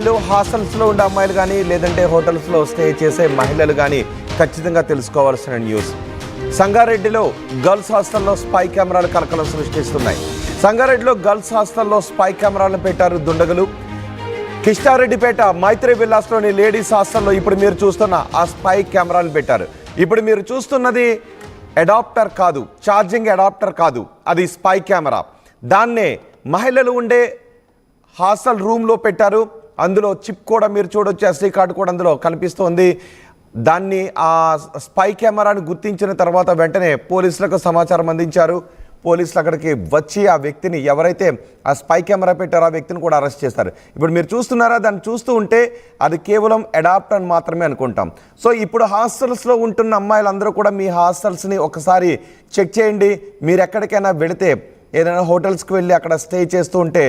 హాస్టల్స్లో ఉండే అమ్మాయిలు కానీ లేదంటే హోటల్స్లో స్టే చేసే మహిళలు కానీ ఖచ్చితంగా తెలుసుకోవాల్సిన న్యూస్. సంగారెడ్డిలో గర్ల్స్ హాస్టల్లో స్పై కెమెరాలు కలకలం సృష్టిస్తున్నాయి. సంగారెడ్డిలో గర్ల్స్ హాస్టల్లో స్పై కెమెరాలను పెట్టారు దుండగులు. కిష్టారెడ్డిపేట మైత్రి విల్లాస్లోని లేడీస్ హాస్టల్లో ఇప్పుడు మీరు చూస్తున్న ఆ స్పై కెమెరాలు పెట్టారు. ఇప్పుడు మీరు చూస్తున్నది అడాప్టర్ కాదు, ఛార్జింగ్ అడాప్టర్ కాదు, అది స్పై కెమెరా. దాన్నే మహిళలు ఉండే హాస్టల్ రూమ్లో పెట్టారు. అందులో చిప్ కూడా మీరు చూడొచ్చు, SD కార్డు కూడా అందులో కనిపిస్తోంది. దాన్ని ఆ స్పై కెమెరాను గుర్తించిన తర్వాత వెంటనే పోలీసులకు సమాచారం అందించారు. పోలీసులు అక్కడికి వచ్చి ఆ వ్యక్తిని, ఎవరైతే ఆ స్పై కెమెరా పెట్టారో ఆ వ్యక్తిని కూడా అరెస్ట్ చేస్తారు. ఇప్పుడు మీరు చూస్తున్నారా, దాన్ని చూస్తూ ఉంటే అది కేవలం అడాప్టర్ మాత్రమే అనుకుంటాం. సో ఇప్పుడు హాస్టల్స్లో ఉంటున్న అమ్మాయిలందరూ కూడా మీ హాస్టల్స్ని ఒకసారి చెక్ చేయండి. మీరు ఎక్కడికైనా వెళితే, ఏదైనా హోటల్స్కి వెళ్ళి అక్కడ స్టే చేస్తూ ఉంటే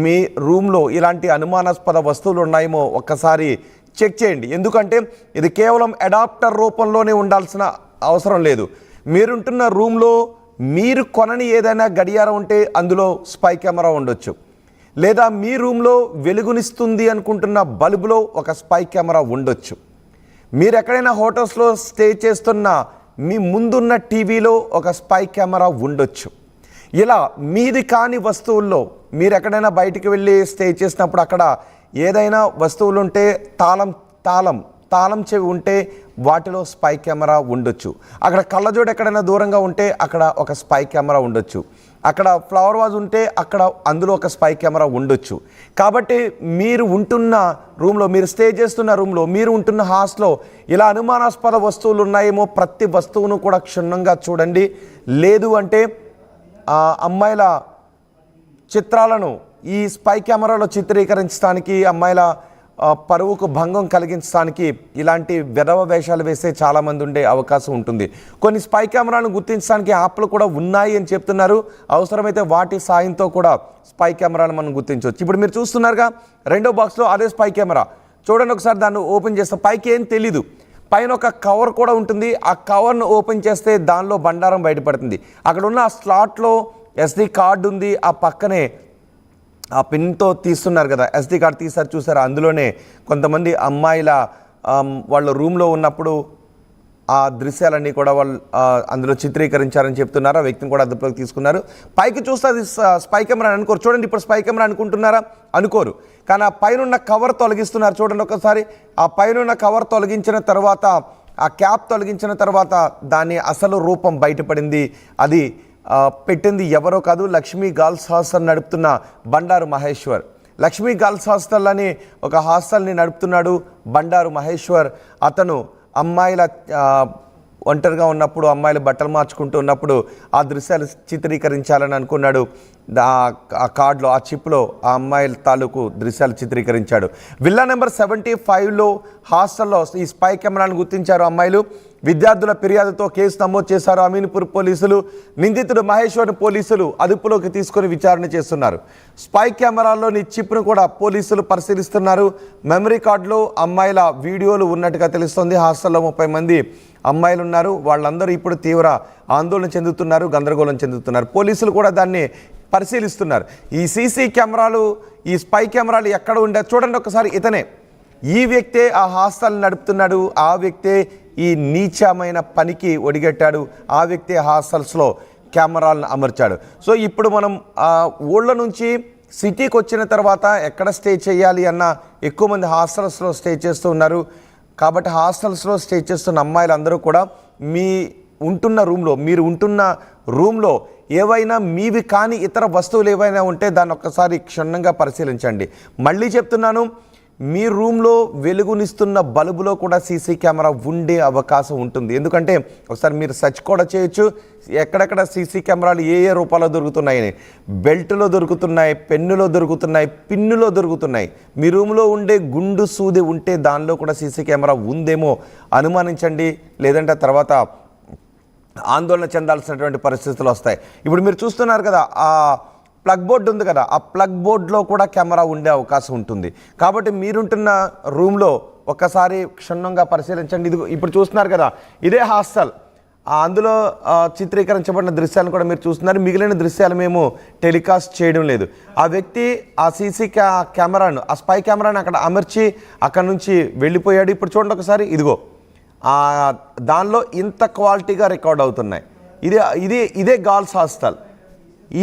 మీ రూమ్లో ఇలాంటి అనుమానాస్పద వస్తువులు ఉన్నాయేమో ఒక్కసారి చెక్ చేయండి. ఎందుకంటే ఇది కేవలం అడాప్టర్ రూపంలోనే ఉండాల్సిన అవసరం లేదు. మీరుంటున్న రూమ్లో మీరు కొనని ఏదైనా గడియారం ఉంటే అందులో స్పై కెమెరా ఉండొచ్చు, లేదా మీ రూమ్లో వెలుగునిస్తుంది అనుకుంటున్న బల్బులో ఒక స్పై కెమెరా ఉండొచ్చు. మీరు ఎక్కడైనా హోటల్స్లో స్టే చేస్తున్న మీ ముందున్న టీవీలో ఒక స్పై కెమెరా ఉండొచ్చు. ఇలా మీది కాని వస్తువుల్లో మీరు ఎక్కడైనా బయటికి వెళ్ళి స్టే చేసినప్పుడు అక్కడ ఏదైనా వస్తువులు ఉంటే, తాళం చెవి ఉంటే వాటిలో స్పై కెమెరా ఉండొచ్చు. అక్కడ కళ్ళజోడు ఎక్కడైనా దూరంగా ఉంటే అక్కడ ఒక స్పై కెమెరా ఉండొచ్చు. అక్కడ ఫ్లవర్ వాజ్ ఉంటే అక్కడ అందులో ఒక స్పై కెమెరా ఉండొచ్చు. కాబట్టి మీరు ఉంటున్న రూమ్లో, మీరు స్టే చేస్తున్న రూమ్లో, మీరు ఉంటున్న హాస్టల్లో ఇలా అనుమానాస్పద వస్తువులు ఉన్నాయేమో ప్రతి వస్తువును కూడా క్షుణ్ణంగా చూడండి. లేదు అంటే అమ్మాయిల చిత్రాలను ఈ స్పై కెమెరాలో చిత్రీకరించడానికి, అమ్మాయిల పరువుకు భంగం కలిగించడానికి ఇలాంటి వెధవ వేషాలు వేసే చాలామంది ఉండే అవకాశం ఉంటుంది. కొన్ని స్పై కెమెరాలను గుర్తించడానికి యాప్లు కూడా ఉన్నాయి అని చెప్తున్నారు. అవసరమైతే వాటి సాయంతో కూడా స్పై కెమెరాను మనం గుర్తించవచ్చు. ఇప్పుడు మీరు చూస్తున్నారుగా రెండో బాక్స్లో అదే స్పై కెమెరా. చూడండి ఒకసారి, దాన్ని ఓపెన్ చేస్తే పైకి ఏం తెలీదు, పైన ఒక కవర్ కూడా ఉంటుంది. ఆ కవర్ను ఓపెన్ చేస్తే దానిలో బండారం బయటపడుతుంది. అక్కడ ఉన్న ఆ స్లాట్లో SD కార్డు ఉంది. ఆ పక్కనే ఆ పిన్తో తీస్తున్నారు కదా, SD కార్డు తీసారు చూసారు. అందులోనే కొంతమంది అమ్మాయిల వాళ్ళ రూమ్లో ఉన్నప్పుడు ఆ దృశ్యాలన్నీ కూడా వాళ్ళు అందులో చిత్రీకరించారని చెప్తున్నారు. ఆ వ్యక్తిని కూడా అదుపులోకి తీసుకున్నారు. పైకి చూస్తే అది స్పై కెమెరా అనుకోరు. చూడండి, ఇప్పుడు స్పై కెమెరా అనుకుంటున్నారా? అనుకోరు. కానీ ఆ పైన కవర్ తొలగిస్తున్నారు. చూడండి ఒకసారి, ఆ పైన కవర్ తొలగించిన తర్వాత, ఆ క్యాప్ తొలగించిన తర్వాత దాని అసలు రూపం బయటపడింది. అది పెట్టింది ఎవరో కాదు, లక్ష్మీ గర్ల్స్ హాస్టల్ నడుపుతున్న బండారు మహేశ్వర్. లక్ష్మీ గర్ల్స్ హాస్టల్ అని ఒక హాస్టల్ని నడుపుతున్నాడు బండారు మహేశ్వర్. అతను అమ్మాయిల ఒంటరిగా ఉన్నప్పుడు, అమ్మాయిలు బట్టలు మార్చుకుంటూ ఉన్నప్పుడు ఆ దృశ్యాలు చిత్రీకరించాలని అనుకున్నాడు. ఆ కార్డులో, ఆ చిప్లో ఆ అమ్మాయిల తాలూకు దృశ్యాలు చిత్రీకరించాడు. విల్లా నెంబర్ 75లో హాస్టల్లో ఈ స్పై కెమెరాను గుర్తించారు అమ్మాయిలు. విద్యార్థుల ఫిర్యాదుతో కేసు నమోదు చేశారు అమీన్పూర్ పోలీసులు. నిందితుడు మహేశ్వర్ని పోలీసులు అదుపులోకి తీసుకొని విచారణ చేస్తున్నారు. స్పై కెమెరాలోని చిప్ను కూడా పోలీసులు పరిశీలిస్తున్నారు. మెమరీ కార్డులో అమ్మాయిల వీడియోలు ఉన్నట్టుగా తెలుస్తోంది. హాస్టల్లో 30 మంది అమ్మాయిలు ఉన్నారు. వాళ్ళందరూ ఇప్పుడు తీవ్ర ఆందోళన చెందుతున్నారు, గందరగోళం చెందుతున్నారు. పోలీసులు కూడా దాన్ని పరిశీలిస్తున్నారు. ఈ CC కెమెరాలు, ఈ స్పై కెమెరాలు ఎక్కడ ఉండే చూడండి ఒకసారి. ఇతనే, ఈ వ్యక్తే ఆ హాస్టల్ నడుపుతున్నాడు. ఆ వ్యక్తే ఈ నీచమైన పనికి ఒడిగట్టాడు. ఆ వ్యక్తి హాస్టల్స్లో కెమెరాలను అమర్చాడు. సో ఇప్పుడు మనం ఊళ్ళ నుంచి సిటీకి వచ్చిన తర్వాత ఎక్కడ స్టే చేయాలి అన్న ఎక్కువ మంది హాస్టల్స్లో స్టే చేస్తూ ఉన్నారు. కాబట్టి హాస్టల్స్లో స్టే చేస్తున్న అమ్మాయిలందరూ కూడా మీ ఉంటున్న రూమ్లో, మీరు ఉంటున్న రూమ్లో ఏవైనా మీవి కానీ ఇతర వస్తువులు ఏవైనా ఉంటే దాన్ని ఒక్కసారి క్షుణ్ణంగా పరిశీలించండి. మళ్ళీ చెప్తున్నాను, మీ రూమ్లో వెలుగునిస్తున్న బల్బులో కూడా CC కెమెరా ఉండే అవకాశం ఉంటుంది. ఎందుకంటే ఒకసారి మీరు సెర్చ్ కూడా చేయొచ్చు, ఎక్కడెక్కడ CC కెమెరాలు ఏ రూపాల్లో దొరుకుతున్నాయని. బెల్ట్లో దొరుకుతున్నాయి, పెన్నులో దొరుకుతున్నాయి, పిన్నులో దొరుకుతున్నాయి. మీ రూమ్లో ఉండే గుండు సూది ఉంటే దానిలో కూడా CC కెమెరా ఉందేమో అనుమానించండి. లేదంటే తర్వాత ఆందోళన చెందాల్సినటువంటి పరిస్థితులు వస్తాయి. ఇప్పుడు మీరు చూస్తున్నారు కదా, ఆ ప్లగ్ బోర్డు ఉంది కదా, ఆ ప్లగ్ బోర్డులో కూడా కెమెరా ఉండే అవకాశం ఉంటుంది. కాబట్టి మీరుంటున్న రూమ్లో ఒక్కసారి క్షుణ్ణంగా పరిశీలించండి. ఇది ఇప్పుడు చూస్తున్నారు కదా, ఇదే హాస్టల్. అందులో చిత్రీకరించబడిన దృశ్యాలను కూడా మీరు చూస్తున్నారు. మిగిలిన దృశ్యాలు మేము టెలికాస్ట్ చేయడం లేదు. ఆ వ్యక్తి ఆ సీసీ కెమెరాను, ఆ స్పై కెమెరాను అక్కడ అమర్చి అక్కడ నుంచి వెళ్ళిపోయాడు. ఇప్పుడు చూడండి ఒకసారి, ఇదిగో దానిలో ఇంత క్వాలిటీగా రికార్డ్ అవుతున్నాయి. ఇదే గర్ల్స్ హాస్టల్.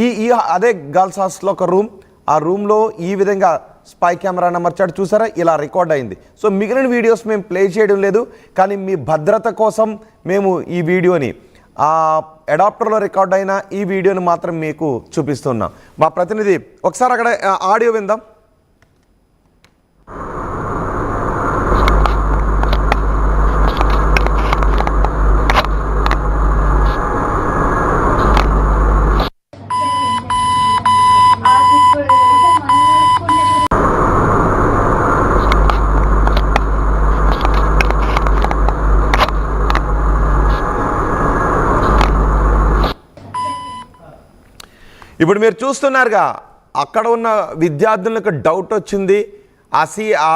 ఈ అదే గర్ల్స్ హాస్టల్ ఒక రూమ్. ఆ రూమ్లో ఈ విధంగా స్పై కెమెరాను అమర్చాడు, చూసారా, ఇలా రికార్డ్ అయింది. సో మిగిలిన వీడియోస్ మేము ప్లే చేయడం లేదు, కానీ మీ భద్రత కోసం మేము ఈ వీడియోని అడాప్టర్లో రికార్డ్ అయిన ఈ వీడియోని మాత్రం మీకు చూపిస్తున్నాం. మా ప్రతినిధి ఒకసారి అక్కడ ఆడియో విందాం. ఇప్పుడు మీరు చూస్తున్నారుగా, అక్కడ ఉన్న విద్యార్థులకు డౌట్ వచ్చింది. ఆ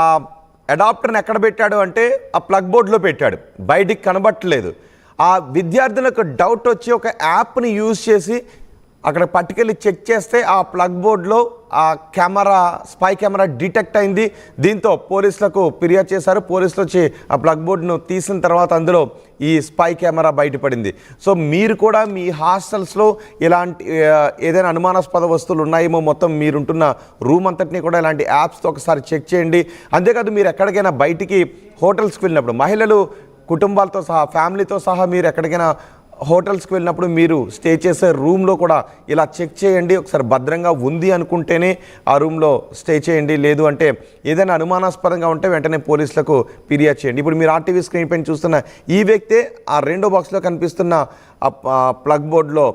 అడాప్టర్ని ఎక్కడ పెట్టాడు అంటే ఆ ప్లగ్ బోర్డులో పెట్టాడు, బయటికి కనబట్టలేదు. ఆ విద్యార్థులకు డౌట్ వచ్చి ఒక యాప్ని యూజ్ చేసి అక్కడ పట్టుకెళ్ళి చెక్ చేస్తే ఆ ప్లగ్ బోర్డులో ఆ స్పై కెమెరా డిటెక్ట్ అయింది. దీంతో పోలీసులకు ఫిర్యాదు చేశారు. పోలీసులు వచ్చి ఆ ప్లగ్ బోర్డును తీసిన తర్వాత అందులో ఈ స్పై కెమెరా బయటపడింది. సో మీరు కూడా మీ హాస్టల్స్లో ఇలాంటి ఏదైనా అనుమానాస్పద వస్తువులు ఉన్నాయేమో, మొత్తం మీరుంటున్న రూమ్ అంతటినీ కూడా ఇలాంటి యాప్స్తో ఒకసారి చెక్ చేయండి. అంతేకాదు, మీరు ఎక్కడికైనా బయటికి హోటల్స్కి వెళ్ళినప్పుడు, మహిళలు కుటుంబాలతో సహా, ఫ్యామిలీతో సహా మీరు ఎక్కడికైనా హోటల్స్కి వెళ్ళినప్పుడు మీరు స్టే చేసే రూమ్లో కూడా ఇలా చెక్ చేయండి. ఒకసారి భద్రంగా ఉంది అనుకుంటేనే ఆ రూమ్లో స్టే చేయండి. లేదు అంటే ఏదైనా అనుమానాస్పదంగా ఉంటే వెంటనే పోలీసులకు ఫిర్యాదు చేయండి. ఇప్పుడు మీరు ఆర్టీవీ స్క్రీన్ పైన చూస్తున్న ఈ వ్యక్తే ఆ రెండో బాక్స్లో కనిపిస్తున్న ప్లగ్ బోర్డులో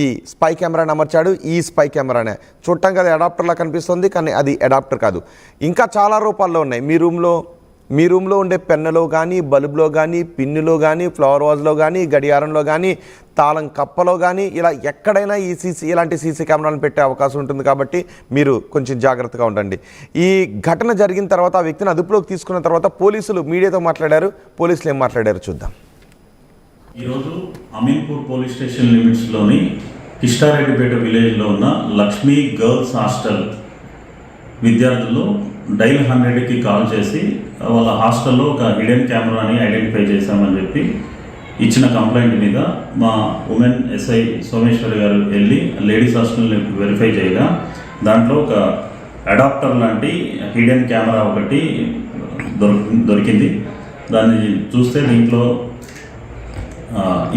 ఈ స్పై కెమెరాని అమర్చాడు. ఈ స్పై కెమెరానే చూడటానికి అది అడాప్టర్లా కనిపిస్తుంది, కానీ అది అడాప్టర్ కాదు. ఇంకా చాలా రూపాల్లో ఉన్నాయి. మీ రూమ్లో ఉండే పెన్నులో కానీ, బల్బులో కానీ, పిన్నులో కానీ, ఫ్లవర్ వాజ్లో కానీ, గడియారంలో కానీ, తాళం కప్పలో కానీ, ఇలా ఎక్కడైనా ఇలాంటి సీసీ కెమెరాలను పెట్టే అవకాశం ఉంటుంది. కాబట్టి మీరు కొంచెం జాగ్రత్తగా ఉండండి. ఈ ఘటన జరిగిన తర్వాత ఆ వ్యక్తిని అదుపులోకి తీసుకున్న తర్వాత పోలీసులు మీడియాతో మాట్లాడారు. పోలీసులు ఏం మాట్లాడారు చూద్దాం. ఈరోజు అమీన్పూర్ పోలీస్ స్టేషన్ లిమిట్స్లోని కిష్టారెడ్డిపేట విలేజ్లో ఉన్న లక్ష్మీ గర్ల్స్ హాస్టల్ విద్యార్థులు డైల్ 100కి కాల్ చేసి వాళ్ళ హాస్టల్లో ఒక హిడెన్ కెమెరాని ఐడెంటిఫై చేశామని చెప్పి ఇచ్చిన కంప్లైంట్ మీద మా ఉమెన్ ఎస్ఐ సోమేశ్వరి గారు వెళ్ళి లేడీస్ హాస్టల్ని వెరిఫై చేయగా దాంట్లో ఒక అడాప్టర్ లాంటి హిడెన్ కెమెరా ఒకటి దొరికింది. దాన్ని చూస్తే దీంట్లో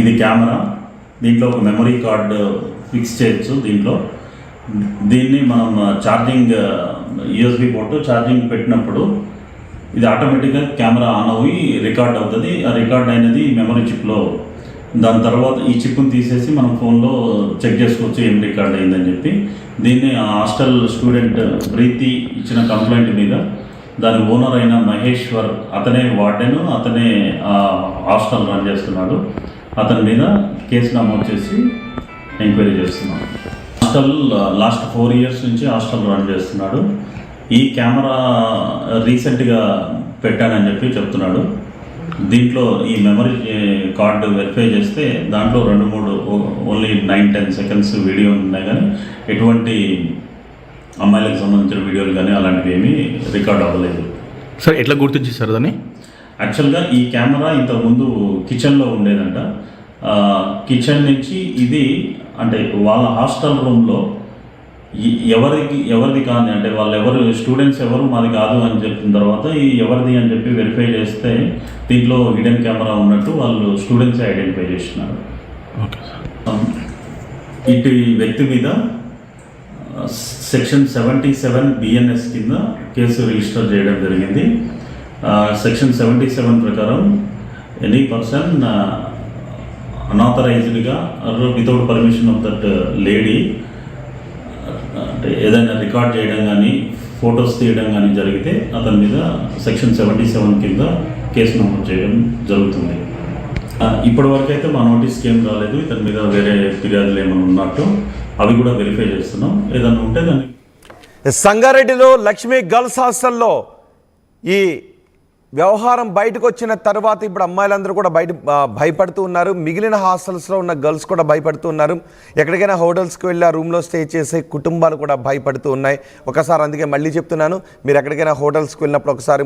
ఇది కెమెరా, దీంట్లో ఒక మెమరీ కార్డు ఫిక్స్ చేయొచ్చు. దీన్ని మనం ఛార్జింగ్ యూఎస్బి పోర్టు ఛార్జింగ్ పెట్టినప్పుడు ఇది ఆటోమేటిక్గా కెమెరా ఆన్ అయ్యి రికార్డ్ అవుతుంది. ఆ రికార్డ్ అయినది మెమరీ చిప్లో. దాని తర్వాత ఈ చిప్ని తీసేసి మనం ఫోన్లో చెక్ చేసుకోవచ్చు ఏం రికార్డ్ అయిందని చెప్పి. దీన్ని హాస్టల్ స్టూడెంట్ ప్రీతి ఇచ్చిన కంప్లైంట్ మీద దాని ఓనర్ అయిన మహేశ్వర్, అతనే వార్డెన్, అతనే హాస్టల్ రన్ చేస్తున్నాడు. అతని మీద కేసు నమోదు చేసి ఎంక్వైరీ చేస్తున్నాం. హాస్టల్ లాస్ట్ 4 years నుంచి హాస్టల్ రన్ చేస్తున్నాడు. ఈ కెమెరా రీసెంట్గా పెట్టానని చెప్పి చెప్తున్నాడు. దీంట్లో ఈ మెమరీ కార్డు వెరిఫై చేస్తే దాంట్లో 2-3 ఓన్లీ 9-10 seconds వీడియో ఉన్నాయి, కానీ ఎటువంటి అమ్మాయిలకు సంబంధించిన వీడియోలు కానీ అలాంటివి ఏమీ రికార్డ్ అవ్వలేదు. సార్ ఎట్లా గుర్తించేశారు దాన్ని? యాక్చువల్గా ఈ కెమెరా ఇంతకుముందు కిచెన్లో ఉండేదంట. కిచెన్ నుంచి ఇది అంటే వాళ్ళ హాస్టల్ రూమ్లో ఎవరిది కాదు అంటే వాళ్ళు స్టూడెంట్స్ ఎవరు మాది కాదు అని చెప్పిన తర్వాత ఈ ఎవరిది అని చెప్పి వెరిఫై చేస్తే దీంట్లో హిడెన్ కెమెరా ఉన్నట్టు వాళ్ళు స్టూడెంట్సే ఐడెంటిఫై చేస్తున్నారు. ఇటు వ్యక్తి మీద సెక్షన్ 77 BNS కింద కేసు రిజిస్టర్ చేయడం జరిగింది. సెక్షన్ 77 ప్రకారం ఎనీ పర్సన్ అనాథరైజ్డ్గా without permission of that lady అంటే ఏదైనా రికార్డ్ చేయడం కానీ ఫొటోస్ తీయడం కానీ జరిగితే అతని మీద సెక్షన్ 77 కింద కేసు నమోదు చేయడం జరుగుతుంది. ఇప్పటివరకు అయితే మా నోటీస్కి ఏం రాలేదు. ఇతని మీద వేరే ఫిర్యాదులు ఏమైనా ఉన్నట్టు అవి కూడా వెరిఫై చేస్తున్నాం. ఏదైనా ఉంటే దాన్ని సంగారెడ్డిలో లక్ష్మీ గర్ల్స్ హాస్టల్లో ఈ వ్యవహారం బయటకు వచ్చిన తర్వాత ఇప్పుడు అమ్మాయిలందరూ కూడా భయపడుతూ ఉన్నారు. మిగిలిన హాస్టల్స్లో ఉన్న గర్ల్స్ కూడా భయపడుతూ ఉన్నారు. ఎక్కడికైనా హోటల్స్కి వెళ్ళి ఆ రూమ్లో స్టే చేసే కుటుంబాలు కూడా భయపడుతూ ఉన్నాయి. ఒకసారి అందుకే మళ్ళీ చెప్తున్నాను, మీరు ఎక్కడికైనా హోటల్స్కి వెళ్ళినప్పుడు ఒకసారి